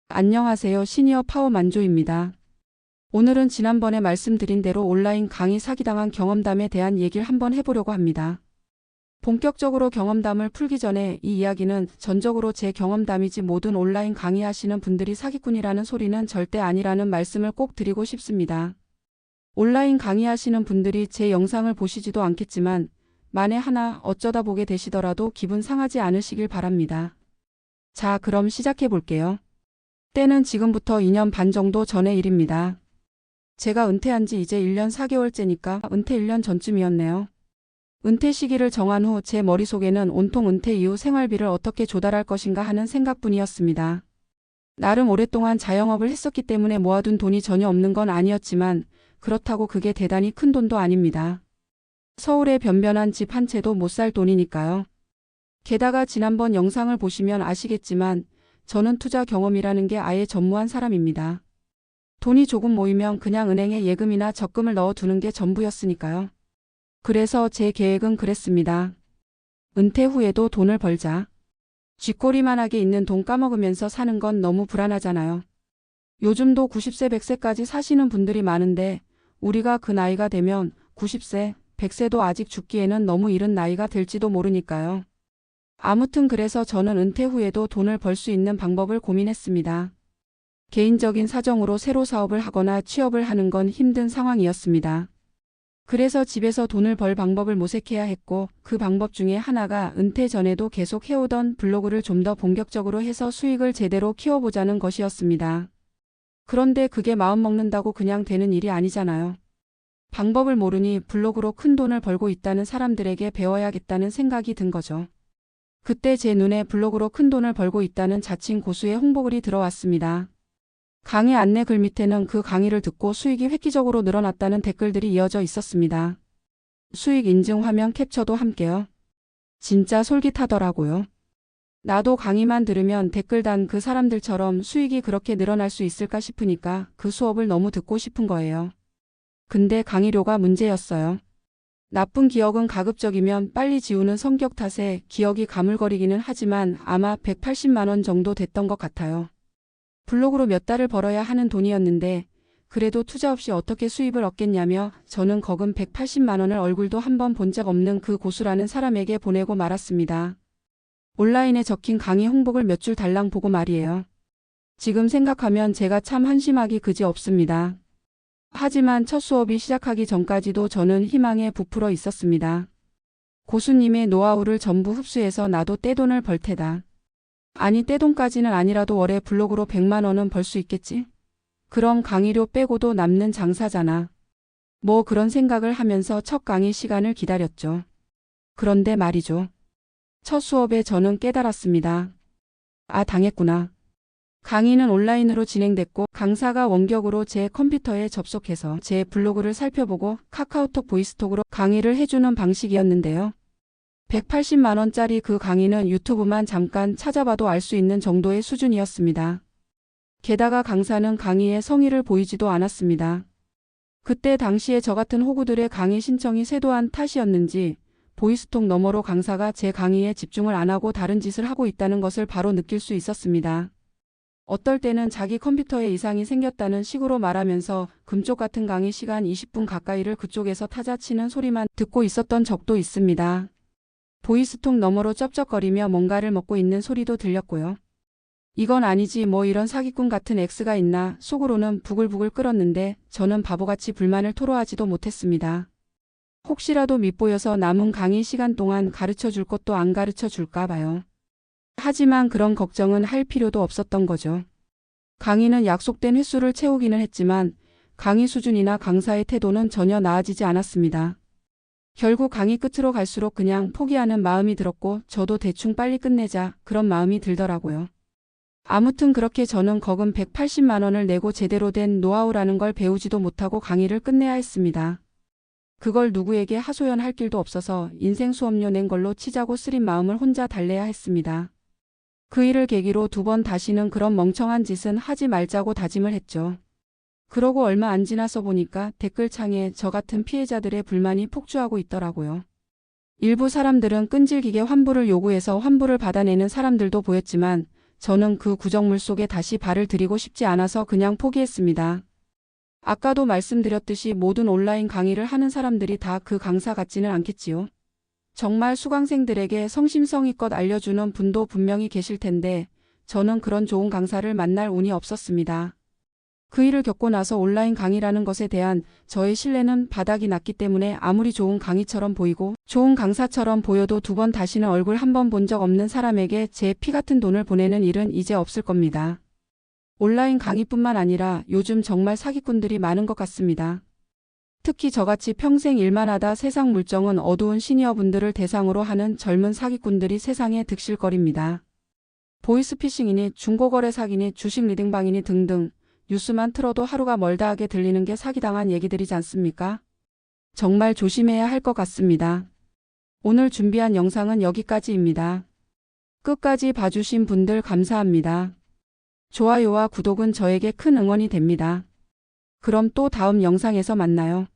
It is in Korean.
안녕하세요. 시니어 파워 만조입니다. 오늘은 지난번에 말씀드린 대로 온라인 강의 사기당한 경험담에 대한 얘기를 한번 해보려고 합니다. 본격적으로 경험담을 풀기 전에 이 이야기는 전적으로 제 경험담이지 모든 온라인 강의하시는 분들이 사기꾼이라는 소리는 절대 아니라는 말씀을 꼭 드리고 싶습니다. 온라인 강의하시는 분들이 제 영상을 보시지도 않겠지만 만에 하나 어쩌다 보게 되시더라도 기분 상하지 않으시길 바랍니다. 자, 그럼 시작해 볼게요. 때는 지금부터 2년 반 정도 전의 일입니다. 제가 은퇴한 지 이제 1년 4개월째니까 은퇴 1년 전쯤이었네요. 은퇴 시기를 정한 후 제 머릿속에는 온통 은퇴 이후 생활비를 어떻게 조달할 것인가 하는 생각뿐이었습니다. 나름 오랫동안 자영업을 했었기 때문에 모아둔 돈이 전혀 없는 건 아니었지만 그렇다고 그게 대단히 큰 돈도 아닙니다. 서울에 변변한 집 한 채도 못 살 돈이니까요. 게다가 지난번 영상을 보시면 아시겠지만 저는 투자 경험이라는 게 아예 전무한 사람입니다. 돈이 조금 모이면 그냥 은행에 예금이나 적금을 넣어두는 게 전부였으니까요. 그래서 제 계획은 그랬습니다. 은퇴 후에도 돈을 벌자. 쥐꼬리만하게 있는 돈 까먹으면서 사는 건 너무 불안하잖아요. 요즘도 90세, 100세까지 사시는 분들이 많은데 우리가 그 나이가 되면 90세, 100세도 아직 죽기에는 너무 이른 나이가 될지도 모르니까요. 아무튼 그래서 저는 은퇴 후에도 돈을 벌 수 있는 방법을 고민했습니다. 개인적인 사정으로 새로 사업을 하거나 취업을 하는 건 힘든 상황이었습니다. 그래서 집에서 돈을 벌 방법을 모색해야 했고 그 방법 중에 하나가 은퇴 전에도 계속 해오던 블로그를 좀 더 본격적으로 해서 수익을 제대로 키워보자는 것이었습니다. 그런데 그게 마음먹는다고 그냥 되는 일이 아니잖아요. 방법을 모르니 블로그로 큰 돈을 벌고 있다는 사람들에게 배워야겠다는 생각이 든 거죠. 그때 제 눈에 블로그로 큰 돈을 벌고 있다는 자칭 고수의 홍보글이 들어왔습니다. 강의 안내 글 밑에는 그 강의를 듣고 수익이 획기적으로 늘어났다는 댓글들이 이어져 있었습니다. 수익 인증 화면 캡처도 함께요. 진짜 솔깃하더라고요. 나도 강의만 들으면 댓글 단 그 사람들처럼 수익이 그렇게 늘어날 수 있을까 싶으니까 그 수업을 너무 듣고 싶은 거예요. 근데 강의료가 문제였어요. 나쁜 기억은 가급적이면 빨리 지우는 성격 탓에 기억이 가물거리기는 하지만 아마 180만 원 정도 됐던 것 같아요. 블로그로 몇 달을 벌어야 하는 돈이었는데 그래도 투자 없이 어떻게 수입을 얻겠냐며 저는 거금 180만 원을 얼굴도 한번 본 적 없는 그 고수라는 사람에게 보내고 말았습니다. 온라인에 적힌 강의 홍보글 몇 줄 달랑 보고 말이에요. 지금 생각하면 제가 참 한심하기 그지 없습니다. 하지만 첫 수업이 시작하기 전까지도 저는 희망에 부풀어 있었습니다. 고수님의 노하우를 전부 흡수해서 나도 떼돈을 벌 테다. 아니 떼돈까지는 아니라도 월에 블로그로 100만 원은 벌 수 있겠지? 그럼 강의료 빼고도 남는 장사잖아. 뭐 그런 생각을 하면서 첫 강의 시간을 기다렸죠. 그런데 말이죠. 첫 수업에 저는 깨달았습니다. 아, 당했구나. 강의는 온라인으로 진행됐고 강사가 원격으로 제 컴퓨터에 접속해서 제 블로그를 살펴보고 카카오톡 보이스톡으로 강의를 해주는 방식이었는데요. 180만 원짜리 그 강의는 유튜브만 잠깐 찾아봐도 알 수 있는 정도의 수준이었습니다. 게다가 강사는 강의에 성의를 보이지도 않았습니다. 그때 당시에 저 같은 호구들의 강의 신청이 쇄도한 탓이었는지 보이스톡 너머로 강사가 제 강의에 집중을 안 하고 다른 짓을 하고 있다는 것을 바로 느낄 수 있었습니다. 어떨 때는 자기 컴퓨터에 이상이 생겼다는 식으로 말하면서 금쪽 같은 강의 시간 20분 가까이를 그쪽에서 타자치는 소리만 듣고 있었던 적도 있습니다. 보이스톡 너머로 쩝쩝거리며 뭔가를 먹고 있는 소리도 들렸고요. 이건 아니지 뭐 이런 사기꾼 같은 X가 있나 속으로는 부글부글 끓었는데 저는 바보같이 불만을 토로하지도 못했습니다. 혹시라도 밉보여서 남은 강의 시간 동안 가르쳐 줄 것도 안 가르쳐 줄까 봐요. 하지만 그런 걱정은 할 필요도 없었던 거죠. 강의는 약속된 횟수를 채우기는 했지만 강의 수준이나 강사의 태도는 전혀 나아지지 않았습니다. 결국 강의 끝으로 갈수록 그냥 포기하는 마음이 들었고 저도 대충 빨리 끝내자 그런 마음이 들더라고요. 아무튼 그렇게 저는 거금 180만 원을 내고 제대로 된 노하우라는 걸 배우지도 못하고 강의를 끝내야 했습니다. 그걸 누구에게 하소연할 길도 없어서 인생 수업료 낸 걸로 치자고 쓰린 마음을 혼자 달래야 했습니다. 그 일을 계기로 2번 다시는 그런 멍청한 짓은 하지 말자고 다짐을 했죠. 그러고 얼마 안 지나서 보니까 댓글창에 저 같은 피해자들의 불만이 폭주하고 있더라고요. 일부 사람들은 끈질기게 환불을 요구해서 환불을 받아내는 사람들도 보였지만 저는 그 구정물 속에 다시 발을 들이고 싶지 않아서 그냥 포기했습니다. 아까도 말씀드렸듯이 모든 온라인 강의를 하는 사람들이 다 그 강사 같지는 않겠지요. 정말 수강생들에게 성심성의껏 알려주는 분도 분명히 계실 텐데 저는 그런 좋은 강사를 만날 운이 없었습니다. 그 일을 겪고 나서 온라인 강의라는 것에 대한 저의 신뢰는 바닥이 났기 때문에 아무리 좋은 강의처럼 보이고 좋은 강사처럼 보여도 두 번 다시는 얼굴 한 번 본 적 없는 사람에게 제 피 같은 돈을 보내는 일은 이제 없을 겁니다. 온라인 강의뿐만 아니라 요즘 정말 사기꾼들이 많은 것 같습니다. 특히 저같이 평생 일만 하다 세상 물정은 어두운 시니어분들을 대상으로 하는 젊은 사기꾼들이 세상에 득실거립니다. 보이스피싱이니 중고거래 사기니 주식 리딩방이니 등등 뉴스만 틀어도 하루가 멀다 하게 들리는 게 사기당한 얘기들이지 않습니까? 정말 조심해야 할 것 같습니다. 오늘 준비한 영상은 여기까지입니다. 끝까지 봐주신 분들 감사합니다. 좋아요와 구독은 저에게 큰 응원이 됩니다. 그럼 또 다음 영상에서 만나요.